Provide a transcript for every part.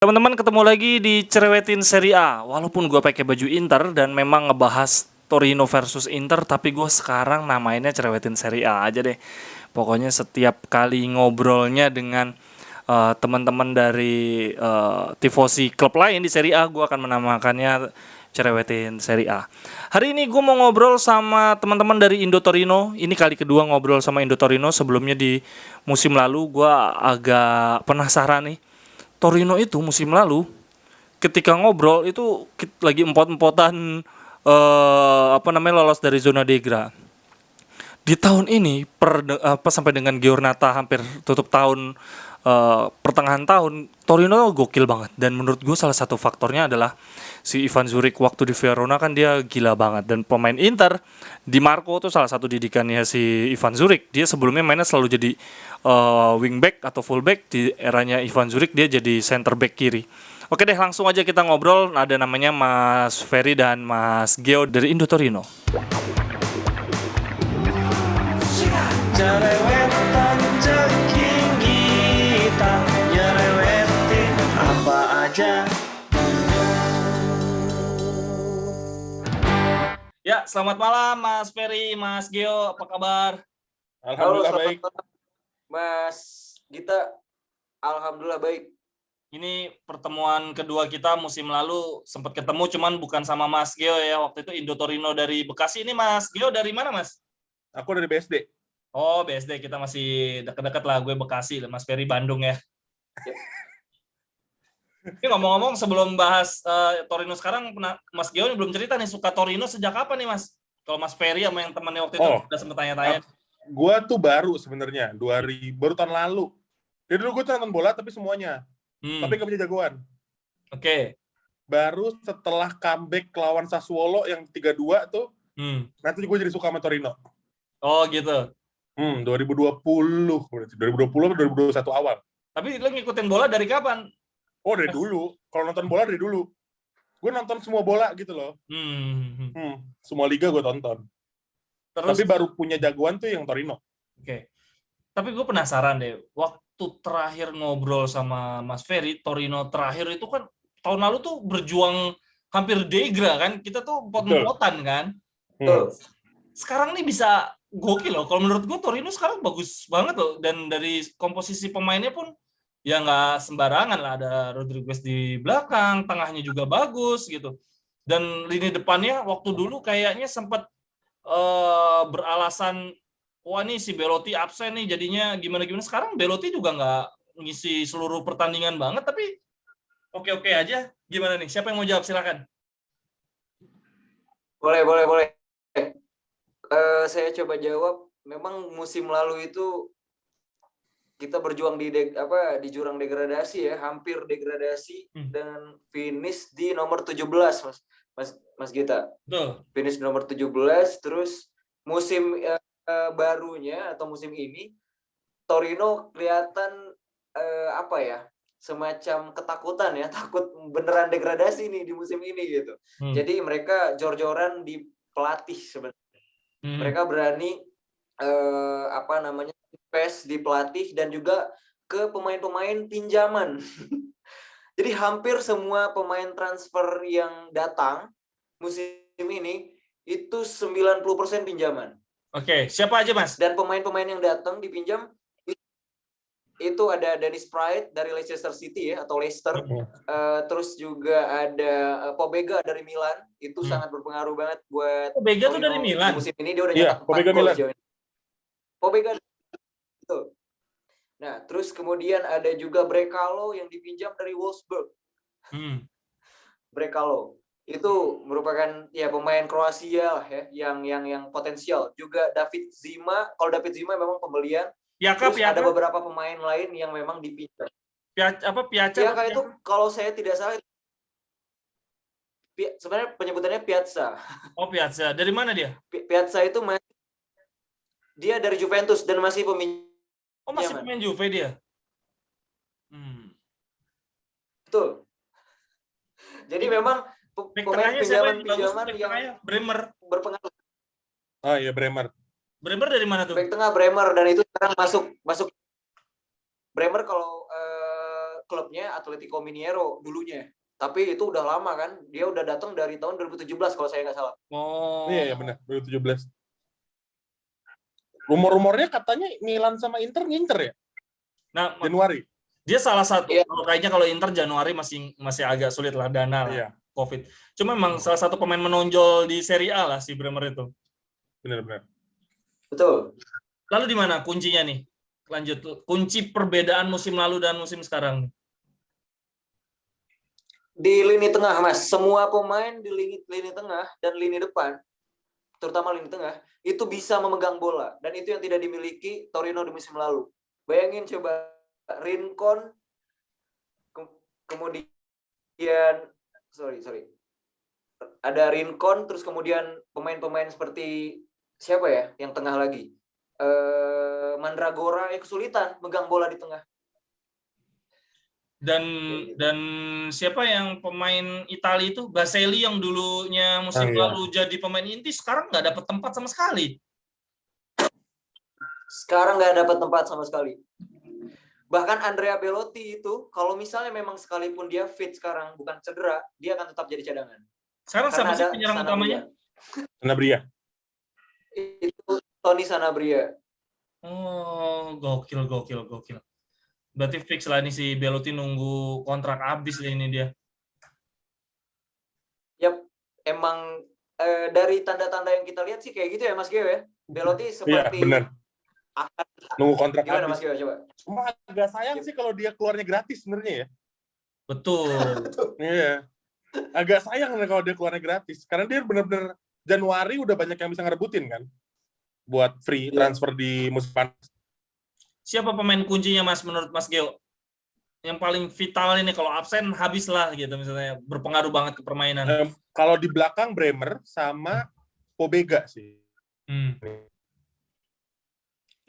Teman-teman, ketemu lagi di Cerewetin Serie A. Walaupun gue pakai baju Inter dan memang ngebahas Torino versus Inter, tapi gue sekarang namainnya Cerewetin Serie A aja deh. Pokoknya setiap kali ngobrolnya dengan teman-teman dari tifosi klub lain di Serie A, gue akan menamakannya Cerewetin Serie A. Hari ini gue mau ngobrol sama teman-teman dari Indo Torino. Ini kali kedua ngobrol sama Indo Torino. Sebelumnya di musim lalu gue agak penasaran nih. Torino itu musim lalu ketika ngobrol itu lagi empot-empotan lolos dari zona degra. Di tahun ini sampai dengan Giornata hampir tutup tahun, pertengahan tahun, Torino gokil banget. Dan menurut gue salah satu faktornya adalah si Ivan Djuric waktu di Verona kan dia gila banget. Dan pemain Inter, Di Marco tuh salah satu didikannya si Ivan Djuric. Dia sebelumnya mainnya selalu jadi wingback atau fullback. Di eranya Ivan Djuric dia jadi center back kiri. Oke deh, langsung aja kita ngobrol. Ada namanya Mas Ferry dan Mas Geo dari Indo Torino. Cerewetan ceking kita, nyerewetin apa aja. Ya, selamat malam Mas Ferry, Mas Geo, apa kabar? Alhamdulillah baik. Mas Gita, alhamdulillah baik. Ini pertemuan kedua kita. Musim lalu sempat ketemu, cuman bukan sama Mas Geo ya. Waktu itu Indo Torino dari Bekasi. Ini Mas Geo dari mana, Mas? Aku dari BSD. Oh, BSD, kita masih dekat-dekat lah. Gue Bekasi, Mas Ferry Bandung ya. Ini ngomong-ngomong, sebelum bahas Torino sekarang, Mas Geo ini belum cerita nih, suka Torino sejak kapan nih, Mas? Kalau Mas Ferry sama yang temannya waktu itu udah sempet tanya-tanya. Gua tuh baru sebenarnya, baru tahun lalu. Jadi dulu gue tuh nonton bola tapi semuanya. Tapi gak punya jagoan. Oke. Baru setelah comeback lawan Sassuolo yang 3-2 tuh, nanti gue jadi suka sama Torino. Oh gitu. 2020 atau 2021 awal. Tapi lo ngikutin bola dari kapan? Oh, dari dulu. Kalau nonton bola dari dulu. Gue nonton semua bola gitu loh. Semua liga gue tonton. Terus, tapi baru punya jagoan tuh yang Torino. Oke. Tapi gue penasaran deh, waktu terakhir ngobrol sama Mas Ferry, Torino terakhir itu kan tahun lalu tuh berjuang hampir degra kan, kita tuh pot-potan kan. Sekarang nih bisa gokil loh. Kalau menurut gue Torino sekarang bagus banget loh, dan dari komposisi pemainnya pun ya nggak sembarangan lah. Ada Rodriguez di belakang, tengahnya juga bagus gitu. Dan lini depannya waktu dulu kayaknya sempat beralasan, wah nih si Belotti absen nih jadinya gimana-gimana. Sekarang Belotti juga nggak ngisi seluruh pertandingan banget, tapi oke-oke aja. Gimana nih? Siapa yang mau jawab? Silakan. Boleh. Saya coba jawab. Memang musim lalu itu kita berjuang di jurang degradasi ya, hampir degradasi dan finish di nomor 17, Mas Gita. Betul. Finish di nomor 17, terus musim barunya atau musim ini Torino kelihatan semacam ketakutan ya, takut beneran degradasi nih di musim ini gitu. Jadi mereka jor-joran di pelatih sebenarnya. Mereka berani invest di pelatih dan juga ke pemain-pemain pinjaman. Jadi hampir semua pemain transfer yang datang musim ini itu 90% pinjaman. Oke, siapa aja Mas? Dan pemain-pemain yang datang dipinjam itu ada Dennis Praet dari Leicester City ya, atau Leicester. Terus juga ada Pobega dari Milan. Itu sangat berpengaruh banget buat Pobega tuh dari Milan. Musim ini dia udah nyetak 4 gol sejauh ini. Pobega itu. Nah, terus kemudian ada juga Brekalo yang dipinjam dari Wolfsburg. Brekalo itu merupakan ya pemain Kroasia lah ya, yang potensial. Juga David Zima. Kalau David Zima memang pembelian. Terus ada beberapa pemain lain yang memang dipinjam. Piazza itu kalau saya tidak salah sebenarnya penyebutannya Piazza. Oh, Piazza. Dari mana dia? Piazza itu dia dari Juventus dan masih pemain. Oh, masih pemain Juve dia. Betul. Jadi memang pemain pinjaman yang Bremer berpengaruh. Oh iya, Bremer. Bremer dari mana tuh? Back tengah Bremer, dan itu sekarang masuk Bremer. Kalau klubnya Atletico Mineiro dulunya. Tapi itu udah lama kan, dia udah datang dari tahun 2017 kalau saya nggak salah. Oh. Iya, benar, 2017. Rumor-rumornya katanya Milan sama Inter ngincer ya, Nah, Januari. dia salah satu. Iya. Kayaknya kalau Inter Januari masih agak sulit lah, dana lah, Iya, COVID. Cuma memang salah satu pemain menonjol di Serie A lah si Bremer itu. benar-benar. Betul. Lalu di mana kuncinya nih? Lanjut, kunci perbedaan musim lalu dan musim sekarang. Di lini tengah, Mas. Semua pemain di lini tengah dan lini depan, terutama lini tengah, itu bisa memegang bola. Dan itu yang tidak dimiliki Torino di musim lalu. Bayangin coba, Rincon, kemudian, sorry. Ada Rincon, terus kemudian pemain-pemain seperti, siapa ya yang tengah lagi? Mandragora, kesulitan megang bola di tengah. Dan siapa yang pemain Italia itu, Baselli yang dulunya musim lalu jadi pemain inti, sekarang nggak dapat tempat sama sekali. Sekarang nggak dapat tempat sama sekali. Bahkan Andrea Belotti itu, kalau misalnya memang sekalipun dia fit sekarang, bukan cedera, dia akan tetap jadi cadangan. Sekarang Karena siapa sih ada penyerang Sanabria. utamanya? Sanabria. Itu Tony Sanabria. Oh, gokil. Berarti fix lah ini si Belotti nunggu kontrak habis ini dia. Yap, emang dari tanda-tanda yang kita lihat sih kayak gitu ya Mas Gio ya. Belotti Iya, seperti benar. Nunggu kontrak gimana habis. Mas Gio coba? Cuma agak sayang sih kalau dia keluarnya gratis sebenarnya ya. Betul. Iya. Agak sayang nih kalau dia keluarnya gratis. Karena dia benar-benar Januari udah banyak yang bisa ngerebutin kan. Buat free transfer di musim panas. Siapa pemain kuncinya Mas menurut Mas Geo? Yang paling vital ini kalau absen habis lah gitu misalnya, berpengaruh banget ke permainan. Kalau di belakang Bremer sama Pobega sih.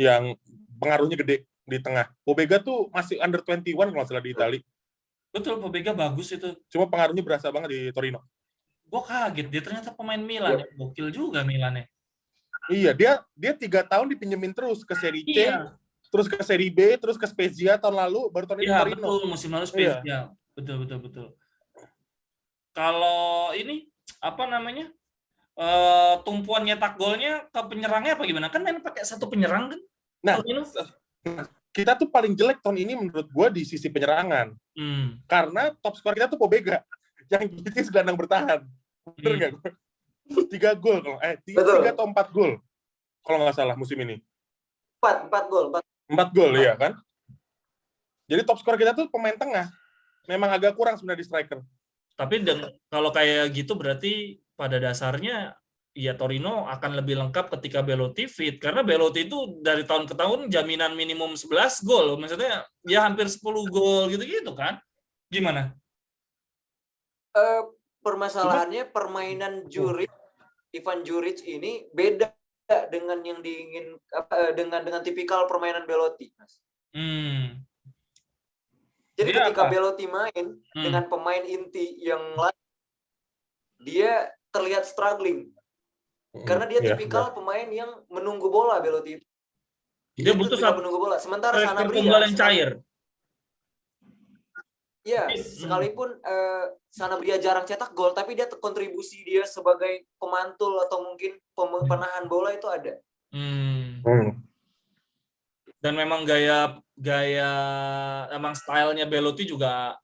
Yang pengaruhnya gede di tengah. Pobega tuh masih under 21 kalau salah di Italia. Betul, Pobega bagus itu. Cuma pengaruhnya berasa banget di Torino. Gue kaget, dia ternyata pemain Milan. Gokil juga Milan ya. Iya, dia 3 tahun dipinjemin terus ke Serie C, terus ke Serie B, terus ke Spezia tahun lalu, baru tahun ini Iya, Torino. betul, musim lalu Spezia. Iya. Betul. Kalau ini, apa namanya, tumpuan nyetak golnya ke penyerangnya apa gimana? Kan main pakai satu penyerang kan? Nah, kita tuh paling jelek tahun ini menurut gue di sisi penyerangan. Karena top skor kita tuh Pobega, yang gitis gelandang bertahan. Bener nggak gue? 3 gol kalau 3 atau 4 gol kalau nggak salah musim ini. 4 gol. 4 gol ya kan. Jadi top skor kita tuh pemain tengah. Memang agak kurang sebenarnya di striker. Tapi kalau kayak gitu berarti pada dasarnya ya Torino akan lebih lengkap ketika Belotti fit, karena Belotti itu dari tahun ke tahun jaminan minimum 11 gol. Maksudnya ya hampir 10 gol gitu-gitu kan. Gimana? Permasalahannya permainan Ivan Juric ini beda dengan yang diingin dengan tipikal permainan Belotti, Mas. Jadi ketika Belotti main dengan pemain inti yang lain, dia terlihat struggling. Karena dia tipikal pemain yang menunggu bola, Belotti. Dia butuh saat menunggu bola. Sementara Sanabria tunggal yang cair. Ya, sekalipun Sanabria jarang cetak gol, tapi dia kontribusi dia sebagai pemantul atau mungkin penahan bola itu ada. Dan memang gaya emang stylenya Belotti juga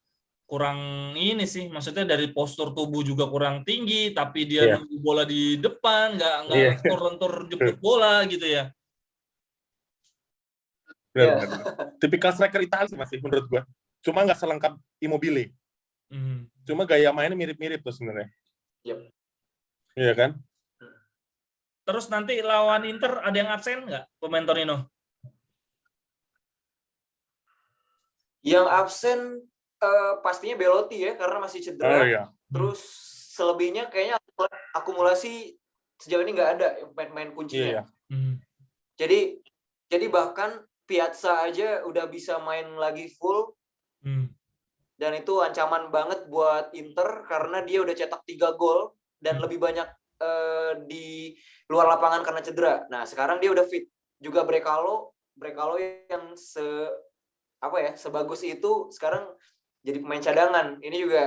kurang ini sih, maksudnya dari postur tubuh juga kurang tinggi, tapi dia nunggu bola di depan, nggak lentur jemput bola gitu ya. Tipikal striker Italia masih menurut gua. Cuma nggak selengkap Immobile. Cuma gaya mainnya mirip-mirip tuh sebenarnya. Iya kan? Terus nanti lawan Inter ada yang absen nggak pemain Torino? Yang absen pastinya Belotti ya, karena masih cedera. Terus selebihnya kayaknya akumulasi sejauh ini nggak ada pemain kuncinya. Jadi bahkan Piazza aja udah bisa main lagi full. Dan itu ancaman banget buat Inter karena dia udah cetak 3 gol dan lebih banyak di luar lapangan karena cedera. Nah, sekarang dia udah fit. Juga Brekalo yang sebagus itu sekarang jadi pemain cadangan. Ini juga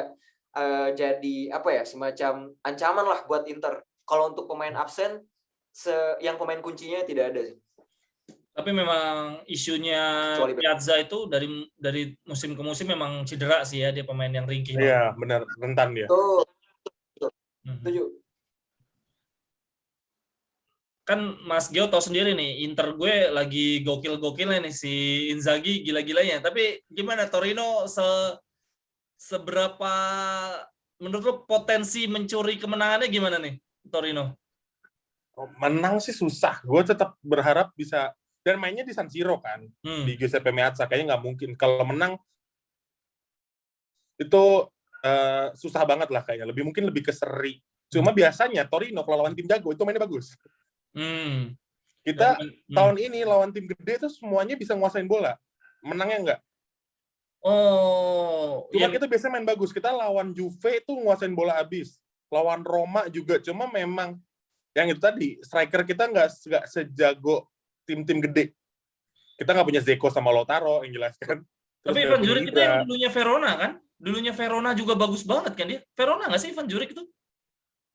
jadi semacam ancaman lah buat Inter. Kalau untuk pemain absen, yang pemain kuncinya tidak ada sih. Tapi memang isunya Piazza itu dari musim ke musim memang cedera sih ya, dia pemain yang ringkih. Iya, benar, rentan dia. Tuh. Setuju. Kan Mas Gio tahu sendiri nih, Inter gue lagi gokil-gokilnya nih, si Inzaghi gila-gilanya. Tapi gimana Torino seberapa menurut lo potensi mencuri kemenangannya gimana nih Torino? Menang sih susah. Gue tetap berharap bisa, dan mainnya di San Siro kan, di Giuseppe Meazza, kayaknya nggak mungkin. Kalau menang itu susah banget lah kayaknya. Mungkin lebih ke seri. Cuma biasanya Torino kalau lawan tim jago itu mainnya bagus. Kita tahun ini lawan tim gede itu semuanya bisa nguasain bola. Menangnya enggak. Cuma kita biasanya main bagus. Kita lawan Juve itu nguasain bola habis. Lawan Roma juga. Cuma memang yang itu tadi, striker kita nggak sejago tim-tim gede. Kita nggak punya Zeko sama Lautaro yang jelas kan. Tapi Ivan Juric itu yang dulunya Verona kan? Dulunya Verona juga bagus banget kan dia? Verona nggak sih Ivan Juric itu?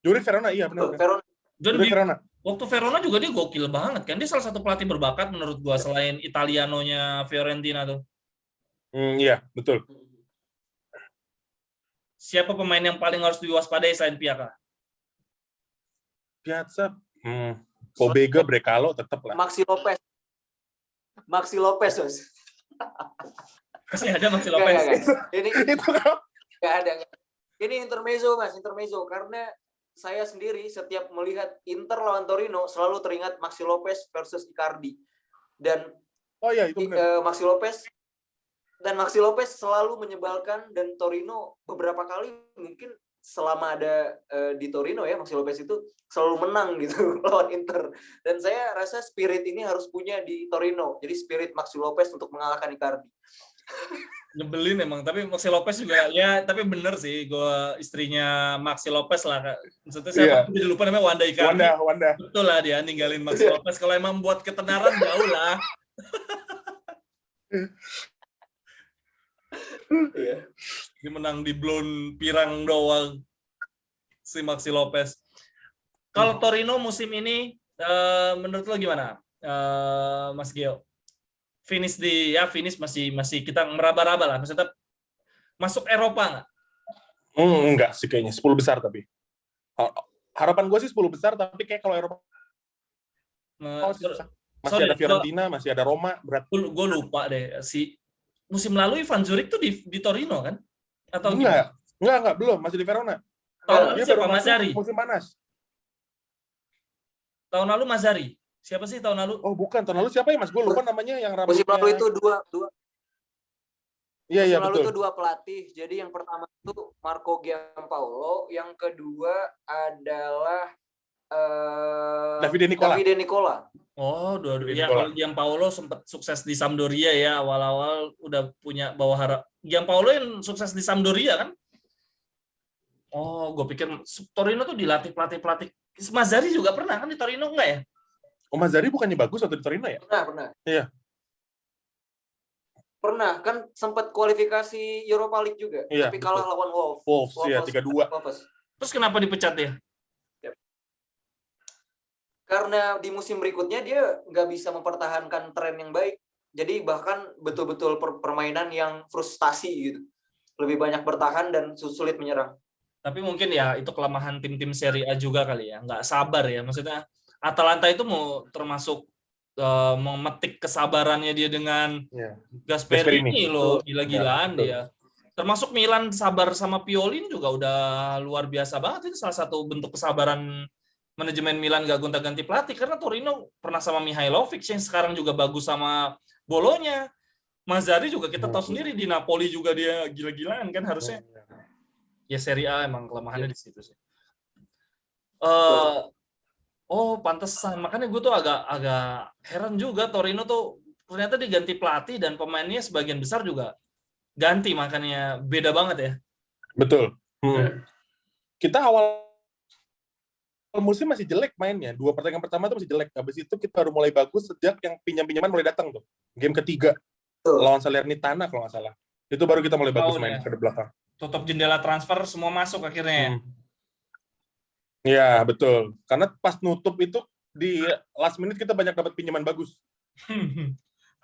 Juric Verona, iya benar. Verona. Waktu Verona juga dia gokil banget kan? Dia salah satu pelatih berbakat menurut gua selain Italianonya Fiorentina tuh. Iya, betul. Siapa pemain yang paling harus diwaspadai selain Piazza? Piazza, Pobega, Brekalo tetap lah. Maxi Lopez, Mas. Masih ada Maxi Lopez. Ini nggak ada. Ini intermezzo, Mas, karena saya sendiri setiap melihat Inter lawan Torino selalu teringat Maxi Lopez versus Icardi. Dan itu benar. Maxi Lopez selalu menyebalkan, dan Torino beberapa kali mungkin selama ada di Torino ya, Maxi Lopez itu selalu menang gitu lawan Inter. Dan saya rasa spirit ini harus punya di Torino. Jadi spirit Maxi Lopez untuk mengalahkan Icardi. Nyebelin emang, tapi Maxi Lopez juga ya, tapi bener sih, gue istrinya Maxi Lopez lah. Maksudnya siapa jadi lupa namanya, Wanda Icardi. Wanda. Betul lah dia ninggalin Maxi Lopez. Kalau emang buat ketenaran jauh lah. Dia menang di blown pirang doang si Maxi Lopez. Kalau Torino musim ini menurut lo gimana, Mas Gio? Finish masih kita meraba-raba lah. Maksudnya masuk Eropa nggak? Enggak sih kayaknya, 10 besar tapi. Harapan gue sih 10 besar, tapi kayak kalau Eropa masih ada Fiorentina, masih ada Roma, berat. Gue lupa deh, musim lalu Ivan Juric tuh di Torino kan? Atau enggak, belum, masih di Verona. Tahun lalu siapa? Mazzarri? Musim panas. Tahun lalu Mazzarri. Siapa sih tahun lalu? Oh bukan, tahun lalu siapa ya Mas? Gue lupa namanya yang rambutnya. Musim lalu itu dua. Iya, lalu betul. itu 2 pelatih. Jadi yang pertama itu Marco Giampaolo, yang kedua adalah Davide Nicola. Oh, ya kalau Giampaolo sempat sukses di Sampdoria ya, awal-awal udah punya bawa harap. Giampaolo yang sukses di Sampdoria kan? Oh, gue pikir Torino tuh dilatih pelatih. Mazzarri juga pernah kan di Torino enggak ya? Oh, Mazzarri bukannya bagus waktu di Torino ya? Pernah. Iya. Pernah, kan sempat kualifikasi Europa League juga, tapi kalah lawan Wolves, ya 3-2. Terus kenapa dipecat dia? Karena di musim berikutnya dia nggak bisa mempertahankan tren yang baik. Jadi bahkan betul-betul permainan yang frustasi gitu. Lebih banyak bertahan dan sulit menyerang. Tapi mungkin ya itu kelemahan tim-tim Serie A juga kali ya, nggak sabar ya. Maksudnya Atalanta itu mau termasuk memetik kesabarannya dia dengan Gasperini loh, gila-gilaan dia. Termasuk Milan sabar sama Pioli juga udah luar biasa banget. Itu salah satu bentuk kesabaran manajemen Milan gak gonta-ganti pelatih, karena Torino pernah sama Mihailovic yang sekarang juga bagus sama Bologna. Mazzarri juga kita tahu sendiri di Napoli juga dia gila-gilaan kan harusnya. Ya Serie A emang kelemahannya di situ sih. Oh, pantesan. Makanya gue tuh agak heran juga, Torino tuh ternyata diganti pelatih dan pemainnya sebagian besar juga ganti, makanya beda banget ya. Betul. Kita awal musim masih jelek mainnya. 2 pertandingan pertama tuh masih jelek. Habis itu kita baru mulai bagus sejak yang pinjam-pinjaman mulai datang tuh. Game ketiga. lawan Salernitana kalau nggak salah. Itu baru kita mulai bagus main ya. ke belakang. Tutup jendela transfer semua masuk akhirnya. Iya, betul. Karena pas nutup itu di last minute kita banyak dapat pinjaman bagus.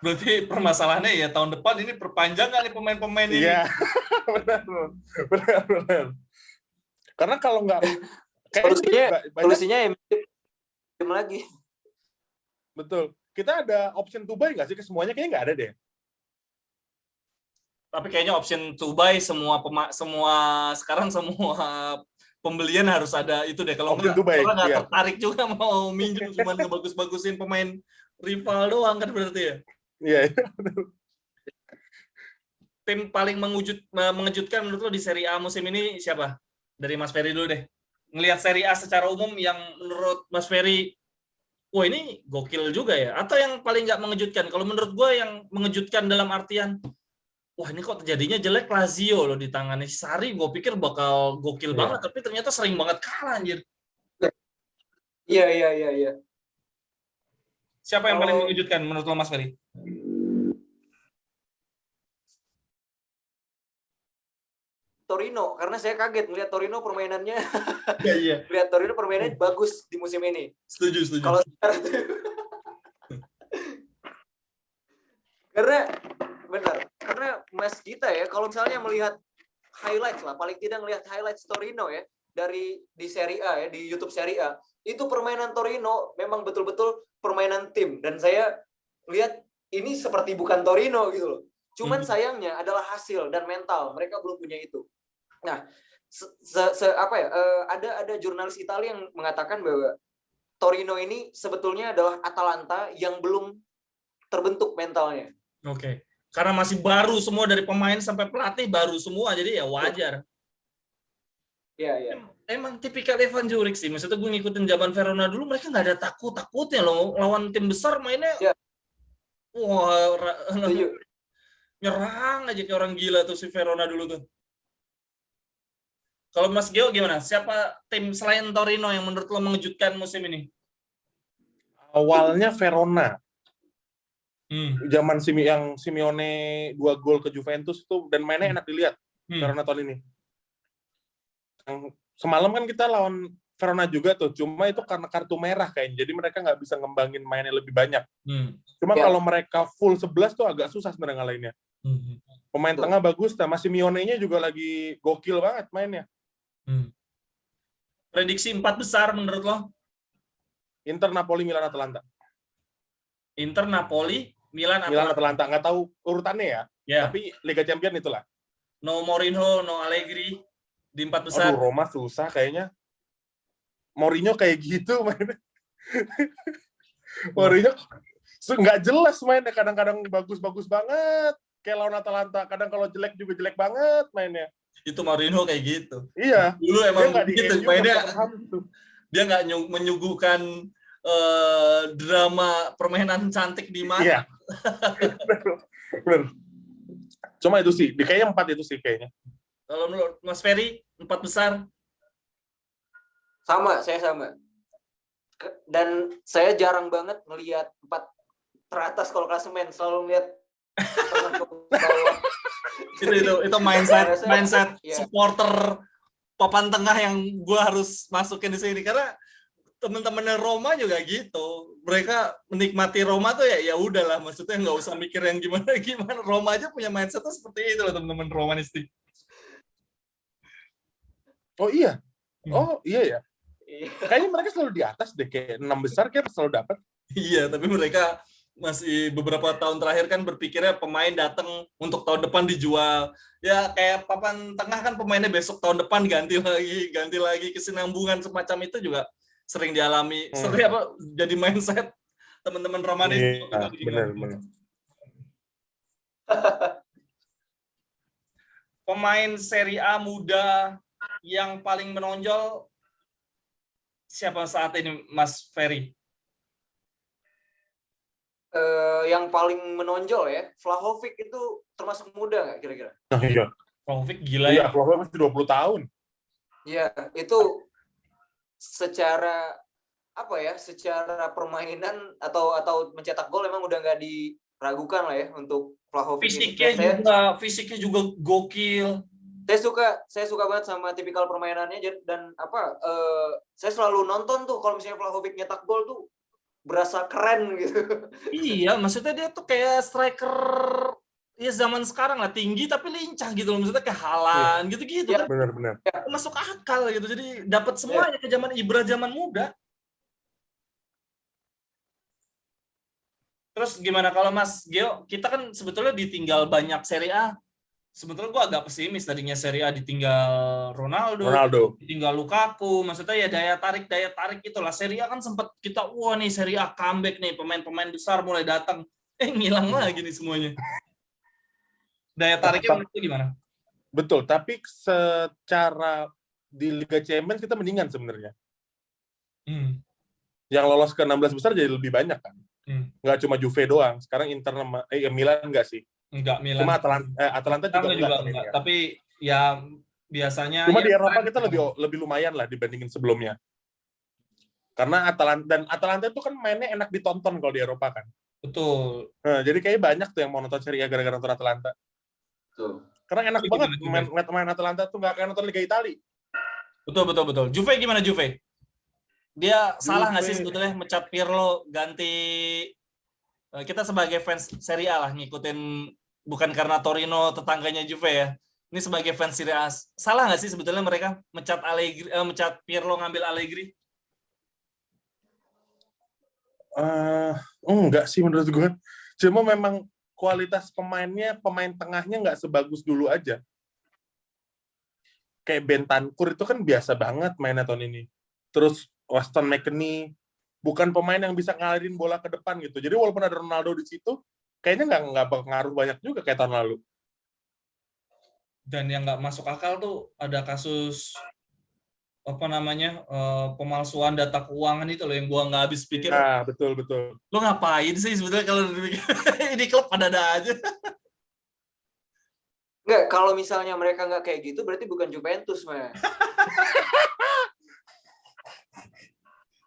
Berarti permasalahannya ya tahun depan ini perpanjang nggak nih pemain-pemain ini? Iya, benar. Karena kalau nggak, solusinya tim lagi. Betul. Kita ada option to buy nggak sih? Ke semuanya kayaknya nggak ada deh. Tapi kayaknya option to buy semua sekarang semua pembelian harus ada itu deh. Kalau nggak tertarik juga mau minjem cuma ngebagus-bagusin pemain rival doang kan berarti ya. Iya. Tim paling mengejutkan menurut lo di Serie A musim ini siapa? Dari Mas Ferry dulu deh. Ngelihat Serie A secara umum yang menurut Mas Ferry, wah ini gokil juga ya. Atau yang paling nggak mengejutkan? Kalau menurut gue yang mengejutkan dalam artian, wah ini kok terjadinya jelek Lazio loh ditangani Sarri. Gue pikir bakal gokil banget, tapi ternyata sering banget kalah anjir. Iya. Siapa yang paling mengejutkan menurut lo Mas Ferry? Torino, karena saya kaget melihat Torino permainannya. Iya. Lihat Torino permainannya bagus di musim ini. Setuju. Kalau karena Mas Gita ya, kalau misalnya melihat highlights lah, paling tidak melihat highlights Torino ya di Serie A ya, di YouTube Serie A, itu permainan Torino memang betul-betul permainan tim, dan saya lihat ini seperti bukan Torino gitu loh. Cuman sayangnya adalah hasil dan mental, mereka belum punya itu. Nah, ada jurnalis Italia yang mengatakan bahwa Torino ini sebetulnya adalah Atalanta yang belum terbentuk mentalnya. Oke. Karena masih baru semua dari pemain sampai pelatih baru semua, jadi ya wajar. Iya. Emang tipikal Evan Djuric sih. Maksudnya gue ngikutin zaman Verona dulu, mereka nggak ada takutnya loh lawan tim besar mainnya. Ya. Wah, nyerang aja kayak orang gila tuh si Verona dulu tuh. Kalau Mas Gio gimana? Siapa tim selain Torino yang menurut lo mengejutkan musim ini? Awalnya Verona. Zaman yang Simeone 2 gol ke Juventus itu, dan mainnya enak dilihat Verona tahun ini. Semalam kan kita lawan Verona juga tuh, cuma itu karena kartu merah kayaknya, jadi mereka nggak bisa ngembangin mainnya lebih banyak. Cuma kalau mereka full 11 tuh agak susah sebenarnya ngalahinnya. Pemain tengah bagus, sama Simeone-nya juga lagi gokil banget mainnya. Prediksi 4 besar menurut lo? Inter, Napoli, Milan, Atalanta. Inter, Napoli, Milan, Atalanta. Nggak tahu urutannya ya. Tapi Liga Champions itulah. No Mourinho, no Allegri di 4 besar. Aduh, Roma susah kayaknya. Mourinho kayak gitu mainnya. Mourinho nggak jelas mainnya. Kadang-kadang bagus-bagus banget. Kayak lawan Atalanta. Kadang kalau jelek juga jelek banget mainnya. Itu Mourinho kayak gitu. Iya. Dulu emang gitu mainnya. Dia nggak menyuguhkan drama permainan cantik di mana. Iya. Bener. Cuma itu sih. Kayaknya 4 itu sih kayaknya. Kalau menurut Mas Ferry, 4 besar? Saya sama. Dan saya jarang banget ngelihat 4 teratas kalau klasemen, selalu ngelihat itu mindset supporter papan tengah yang gue harus masukin di sini, karena teman-teman Roma juga gitu. Mereka menikmati Roma tuh ya udahlah, maksudnya nggak usah mikir yang gimana. Roma aja punya mindsetnya seperti itu loh teman-teman Romanisti. Oh iya. Oh iya ya. Kayaknya mereka selalu di atas deh, kayak 6 besar kan selalu dapat. Iya, tapi mereka masih beberapa tahun terakhir kan berpikirnya pemain datang untuk tahun depan dijual. Ya kayak papan tengah kan pemainnya besok tahun depan ganti lagi, kesinambungan semacam itu juga sering dialami. Sering jadi mindset teman-teman Romanis. Iya, benar. Pemain Serie A muda yang paling menonjol siapa saat ini, Mas Ferry? Yang paling menonjol ya, Vlahovic itu termasuk muda nggak kira-kira? Iya. Vlahovic gila ya. Vlahovic masih 20 tahun. Iya, itu secara permainan atau mencetak gol emang udah nggak di ragukan lah ya untuk Vlahovic ini. Fisiknya juga gokil. Saya suka banget sama tipikal permainannya dan saya selalu nonton tuh kalau misalnya Vlahovic nyetak gol tuh berasa keren gitu. Iya, maksudnya dia tuh kayak striker ya zaman sekarang lah, tinggi tapi lincah gitu loh, maksudnya kayak Haaland gitu-gitu kan. Benar-benar. Masuk akal gitu. Jadi dapat semuanya ke zaman Ibra zaman muda. Terus gimana kalau Mas Geo, kita kan sebetulnya ditinggal banyak Serie A. Sebetulnya gue agak pesimis tadinya Serie A ditinggal Ronaldo, ditinggal Lukaku. Maksudnya ya daya tarik itulah. Serie A kan sempat kita, wah nih Serie A comeback nih, pemain-pemain besar mulai datang. Ngilang lagi nih semuanya. Daya tariknya menurut lu gimana? Betul, tapi secara di Liga Champions kita mendingan sebenarnya. Yang lolos ke 16 besar jadi lebih banyak kan. Nggak cuma Juve doang. Sekarang Inter sama Milan enggak sih? Enggak, Milan. Cuma Atalanta juga enggak. Tapi ya biasanya cuma di Eropa kita lebih lumayan lah dibandingin sebelumnya. Karena Atalanta itu kan mainnya enak ditonton kalau di Eropa kan. Betul. Nah, jadi kayaknya banyak tuh yang mau nonton Serie A gara-gara nonton Atalanta. Betul. Karena enak banget main Atalanta tuh nggak kayak nonton Liga Italia. Betul. Juve gimana Juve? Dia salah nggak sih sebetulnya mecat Pirlo ganti, kita sebagai fans Serie A lah ngikutin, bukan karena Torino tetangganya Juve ya. Ini sebagai fans Serie A, salah nggak sih sebetulnya mereka mecat Pirlo ngambil Allegri? Enggak sih menurut gue. Cuma memang kualitas pemain tengahnya nggak sebagus dulu aja. Kayak Bentancur itu kan biasa banget mainnya tahun ini. Terus Weston McKennie bukan pemain yang bisa ngalirin bola ke depan gitu. Jadi walaupun ada Ronaldo di situ, kayaknya nggak pengaruh banyak juga kayak tahun lalu. Dan yang nggak masuk akal tuh ada kasus pemalsuan data keuangan itu loh yang gua nggak habis pikir. Nah, betul. Lo ngapain sih sebetulnya kalau ini klub ada aja. Nggak, kalau misalnya mereka nggak kayak gitu berarti bukan Juventus, Mas.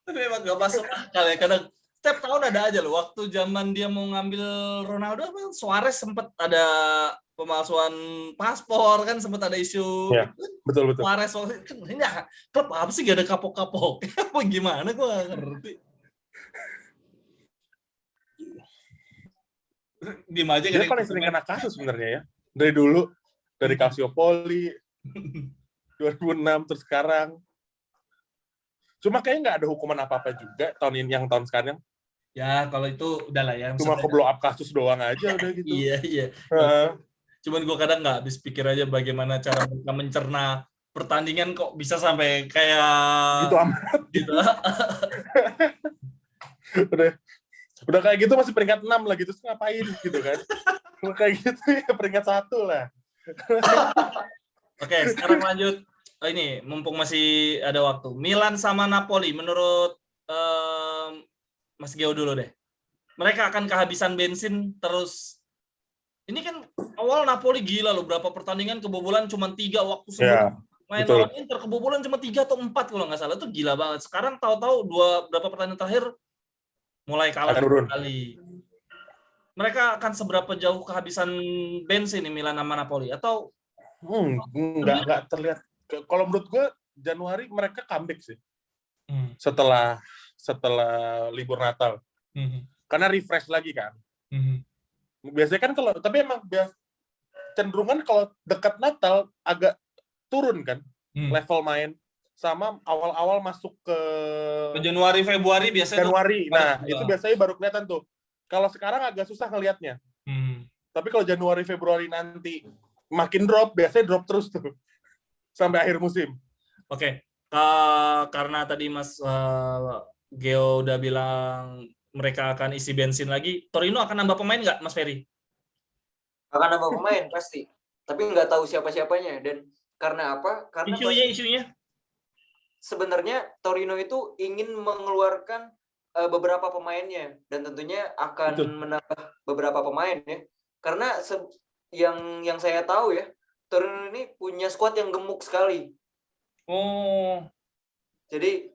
Tapi emang nggak masuk akal ya. Kadang setiap tahun ada aja loh. Waktu zaman dia mau ngambil Ronaldo, Suarez sempat ada pemalsuan paspor kan, sempat ada isu. Ya, betul. Suarez kan ini klub apa sih gak ada kapok-kapok? Apa gimana? Gue nggak ngerti. Diem aja. Dia paling sering kena kasus sebenarnya ya. Dari Calciopoli 2006 terus sekarang. Cuma kayaknya nggak ada hukuman apa-apa juga tahun sekarang. Ya, kalau itu udahlah ya. Cuma ke blow up kasus doang aja udah gitu. Iya. Cuman gue kadang nggak habis pikir aja bagaimana cara mereka mencerna pertandingan kok bisa sampai kayak gitu amat. Gitu. udah kayak gitu masih peringkat 6 lah gitu, terus ngapain gitu kan. Kalau kayak gitu ya peringkat 1 lah. Oke, sekarang lanjut. Ini mumpung masih ada waktu. Milan sama Napoli, menurut Mas Geo dulu deh. Mereka akan kehabisan bensin terus. Ini kan awal Napoli gila loh, berapa pertandingan kebobolan cuma 3 waktu sebelum main lawan Inter, kebobolan cuma 3 atau 4 kalau nggak salah, itu gila banget. Sekarang tahu-tahu berapa pertandingan terakhir mulai kalah kali. Mereka akan seberapa jauh kehabisan bensin nih Milan sama Napoli atau nggak terlihat. Kalau menurut gue Januari mereka comeback sih. Setelah libur Natal. Karena refresh lagi kan. Biasanya kan tapi emang cenderungan kalau dekat Natal agak turun kan level main, sama awal-awal masuk ke Januari Februari biasanya Januari. Itu biasanya baru kelihatan tuh. Kalau sekarang agak susah ngelihatnya. Tapi kalau Januari Februari nanti makin drop, biasanya drop terus tuh sampai akhir musim. Oke. Karena tadi Mas Geo udah bilang mereka akan isi bensin lagi, Torino akan nambah pemain nggak, Mas Ferry? Akan nambah pemain pasti, tapi nggak tahu siapa-siapanya. Dan karena apa? Karena isunya sebenarnya Torino itu ingin mengeluarkan beberapa pemainnya dan tentunya akan menambah beberapa pemain ya. Karena yang saya tahu ya, Torino ini punya skuad yang gemuk sekali. Oh. Jadi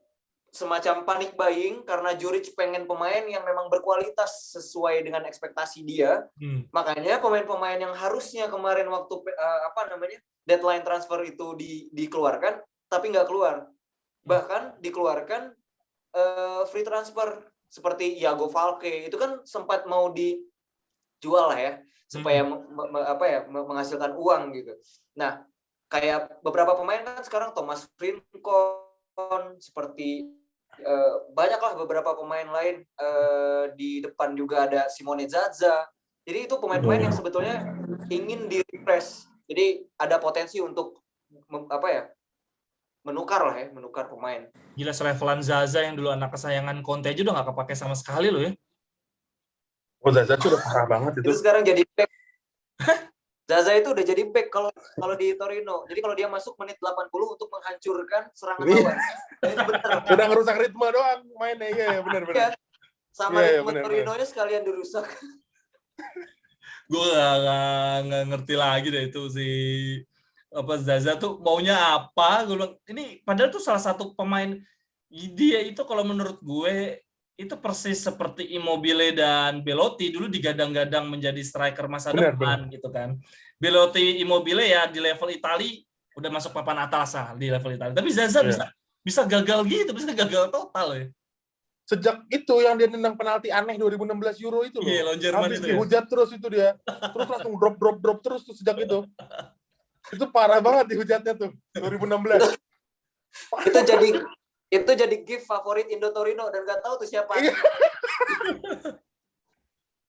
semacam panic buying karena Juric pengen pemain yang memang berkualitas sesuai dengan ekspektasi dia. Makanya pemain-pemain yang harusnya kemarin waktu deadline transfer itu dikeluarkan tapi nggak keluar. Bahkan dikeluarkan free transfer seperti Iago Falque itu kan sempat mau dijual lah ya supaya menghasilkan uang gitu. Nah, kayak beberapa pemain kan sekarang Thomas Rincon seperti banyaklah beberapa pemain lain, di depan juga ada Simone Zaza. Jadi itu pemain-pemain yang sebetulnya ingin di-refresh. Jadi ada potensi untuk menukar pemain. Gila, selevelan Zaza yang dulu anak kesayangan Conte aja udah nggak kepake sama sekali loh ya. Oh, Zaza tuh udah parah banget itu. Itu sekarang jadi back. Zaza itu udah jadi back kalau di Torino. Jadi kalau dia masuk menit 80 untuk menghancurkan serangan lawan. Itu benar. Udah ngerusak ritme doang mainnya. Iya, benar. Ya, sama ritme Torino-nya sekalian dirusak. Gue nggak ngerti lagi deh itu si Zaza tuh maunya apa. Gue bilang ini padahal tuh salah satu pemain, dia itu kalau menurut gue itu persis seperti Immobile dan Belotti dulu digadang-gadang menjadi striker masa depan gitu kan. Belotti, Immobile ya di level Itali udah masuk papan atas lah di level Itali. Tapi Zaza bisa gagal gitu, bisa gagal total ya. Sejak itu yang dia nendang penalti aneh 2016 Euro itu loh. Iya, lawan Jerman habis itu ya. dihujat terus itu dia. Terus langsung drop terus tuh sejak itu. Itu parah banget dihujatnya tuh 2016. Itu jadi gift favorit Indo Torino dan nggak tahu tuh siapa.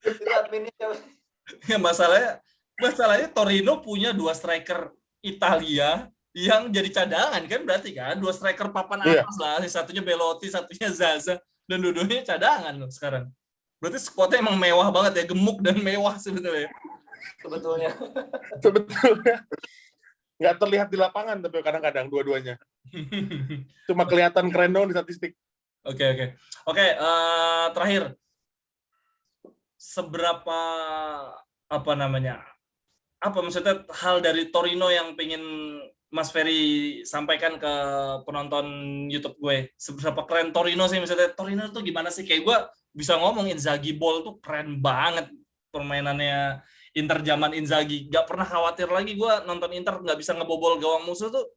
Itu adminnya siapa? Ya, masalahnya Torino punya 2 striker Italia yang jadi cadangan kan, berarti kan 2 striker papan atas lah, satunya Belotti, satunya Zaza, dan dua-duanya cadangan loh sekarang. Berarti skuadnya emang mewah banget ya, gemuk dan mewah sebetulnya. Sebetulnya. Nggak terlihat di lapangan tapi kadang-kadang dua-duanya. Cuma kelihatan keren dong di statistik. Oke, terakhir, seberapa maksudnya hal dari Torino yang pengen Mas Ferry sampaikan ke penonton YouTube gue? Seberapa keren Torino sih, misalnya Torino tuh gimana sih? Kayak gue bisa ngomong Inzaghi ball tuh keren banget permainannya. Inter zaman Inzaghi, gak pernah khawatir lagi gue nonton Inter nggak bisa ngebobol gawang musuh tuh.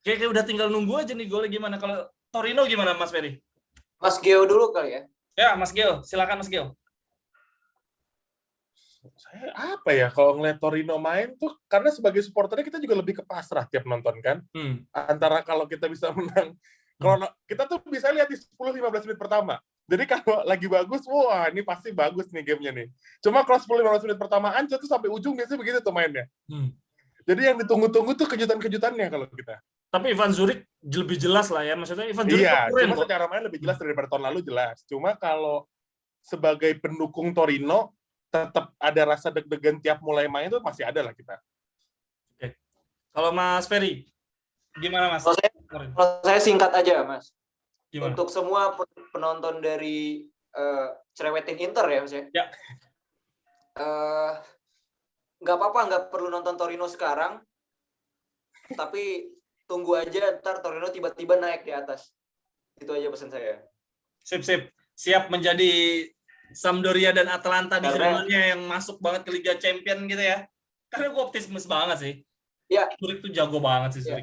Kayak udah tinggal nunggu aja nih golnya gimana. Kalau Torino gimana Mas Ferry? Mas Geo dulu kali ya. Ya Mas Geo, silakan Mas Geo. Saya kalau ngeliat Torino main tuh, karena sebagai supporternya kita juga lebih ke pasrah tiap nonton kan. Antara kalau kita bisa menang, kalau kita tuh bisa lihat di 10-15 menit pertama. Jadi kalau lagi bagus, wah ini pasti bagus nih gamenya nih. Cuma kalau 10-15 menit pertama ancur tuh sampai ujung biasanya begitu tuh mainnya. Jadi yang ditunggu-tunggu tuh kejutan-kejutannya kalau kita. Tapi Ivan Djuric lebih jelas lah ya, maksudnya Ivan Djuric cuma secara main lebih jelas daripada tahun lalu jelas. Cuma kalau sebagai pendukung Torino, tetap ada rasa deg-degan tiap mulai main itu masih ada lah kita. Oke. Kalau Mas Ferry, gimana Mas? Kalau saya singkat aja Mas. Gimana? Untuk semua penonton dari Cerewetin Inter ya Mas ya. Ya. Nggak apa-apa, nggak perlu nonton Torino sekarang. Tapi tunggu aja ntar Torino tiba-tiba naik di atas. Itu aja pesan saya. Sip. Siap menjadi Sampdoria dan Atalanta di zamannya yang masuk banget ke Liga Champion gitu ya. Karena gue optimis banget sih. Ya. Djuric tuh jago banget sih. Ya.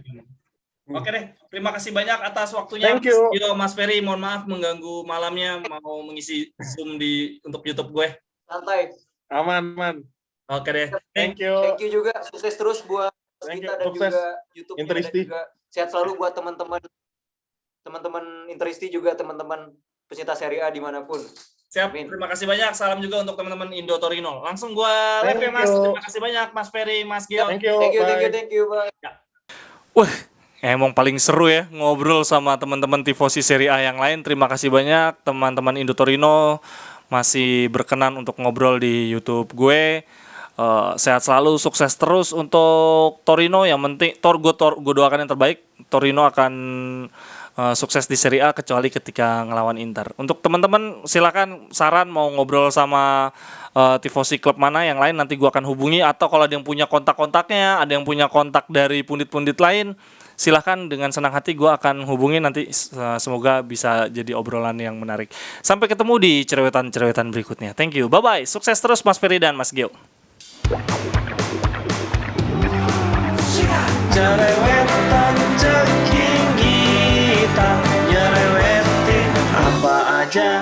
Oke deh, terima kasih banyak atas waktunya. Thank you. Mas Ferry, mohon maaf mengganggu malamnya, mau mengisi Zoom untuk YouTube gue. Santai. Aman. Oke deh. Thank you. Thank you juga. Sukses terus buat kita dan Sukses. juga YouTube Interisti. dan juga sehat selalu buat teman-teman Interisti juga, teman-teman pecinta Serie A dimanapun. Siap, Amin. terima kasih banyak. Salam juga untuk teman-teman Indo Torino. Langsung gue live ya Mas. Terima kasih banyak Mas Ferry, Mas Gio. Thank you. Thank you. Bye. Wah, emang paling seru ya ngobrol sama teman-teman tifosi Serie A yang lain. Terima kasih banyak teman-teman Indo Torino masih berkenan untuk ngobrol di YouTube gue. Sehat selalu, sukses terus untuk Torino. Yang penting gue doakan yang terbaik. Torino akan sukses di Serie A kecuali ketika ngelawan Inter. Untuk teman-teman silakan saran mau ngobrol sama tifosi klub mana yang lain, nanti gue akan hubungi, atau kalau ada yang punya kontak-kontaknya, ada yang punya kontak dari pundit-pundit lain, silahkan dengan senang hati gue akan hubungin nanti. Semoga bisa jadi obrolan yang menarik. Sampai ketemu di cerewetan-cerewetan berikutnya. Thank you, bye-bye. Sukses terus Mas Ferry dan Mas Gio. Cerewetan ceking kita, nyerewetin apa aja.